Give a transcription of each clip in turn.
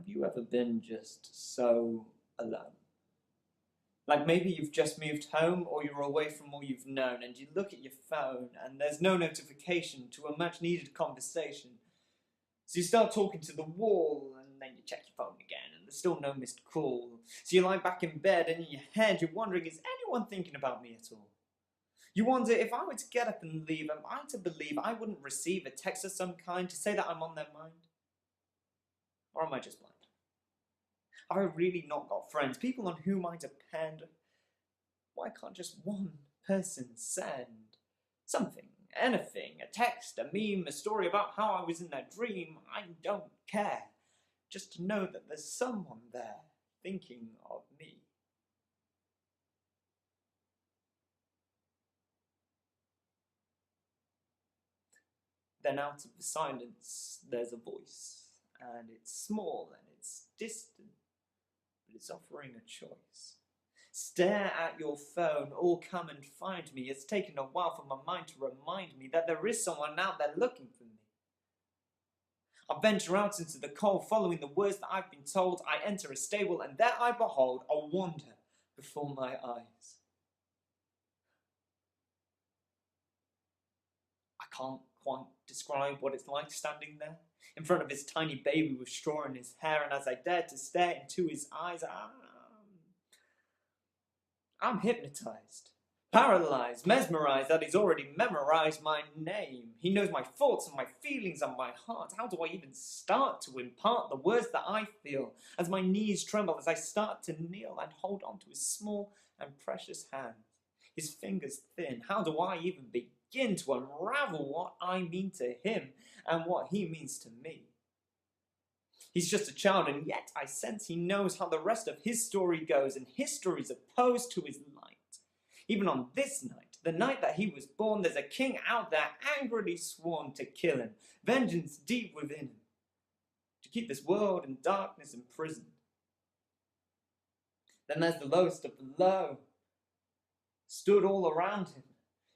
Have you ever been just so alone? Like maybe you've just moved home or you're away from all you've known and you look at your phone and there's no notification to a much needed conversation. So you start talking to the wall and then you check your phone again and there's still no missed call. So you lie back in bed and in your head you're wondering, is anyone thinking about me at all? You wonder, if I were to get up and leave, am I to believe I wouldn't receive a text of some kind to say that I'm on their mind? Or am I just blind? Have I really not got friends, people on whom I depend? Why can't just one person send something, anything, a text, a meme, a story about how I was in their dream? I don't care. Just to know that there's someone there thinking of me. Then out of the silence there's a voice, and it's small and it's distant, but it's offering a choice. Stare at your phone or come and find me. It's taken a while for my mind to remind me that there is someone out there looking for me. I venture out into the cold, following the words that I've been told. I enter a stable, and there I behold a wonder before my eyes. I can't quite describe what it's like standing there in front of his tiny baby with straw in his hair, and as I dare to stare into his eyes, I'm hypnotized, paralyzed, mesmerized that he's already memorized my name. He knows my thoughts and my feelings and my heart. How do I even start to impart the words that I feel as my knees tremble, as I start to kneel and hold on to his small and precious hands, his fingers thin? How do I even begin to unravel what I mean to him and what he means to me? He's just a child, and yet I sense he knows how the rest of his story goes, and his story's opposed to his light. Even on this night, the night that he was born, there's a king out there angrily sworn to kill him, vengeance deep within him, to keep this world in darkness imprisoned. Then there's the lowest of the low, stood all around him.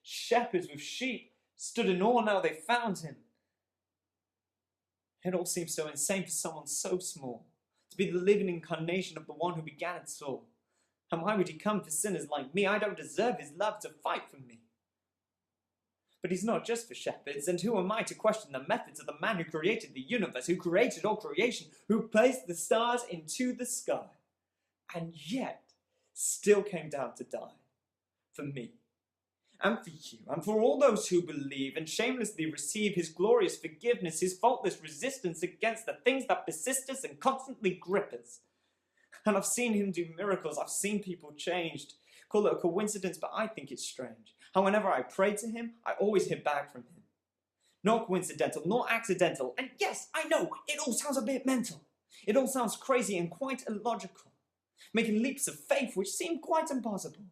Shepherds with sheep stood in awe now they found him. It all seems so insane for someone so small, to be the living incarnation of the one who began it all. And why would he come for sinners like me? I don't deserve his love to fight for me. But he's not just for shepherds, and who am I to question the methods of the man who created the universe, who created all creation, who placed the stars into the sky, and yet still came down to die for me, and for you, and for all those who believe and shamelessly receive his glorious forgiveness, his faultless resistance against the things that persist us and constantly grip us. And I've seen him do miracles. I've seen people changed. Call it a coincidence, but I think it's strange how whenever I pray to him, I always hear back from him. Not coincidental, not accidental. And yes, I know, it all sounds a bit mental. It all sounds crazy and quite illogical, making leaps of faith which seem quite impossible.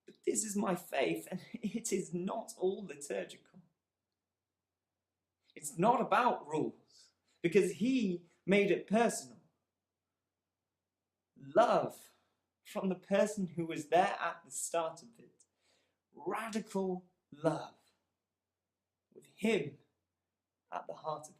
But this is my faith, and it is not all liturgical. It's not about rules, because he made it personal. Love from the person who was there at the start of it. Radical love with him at the heart of it.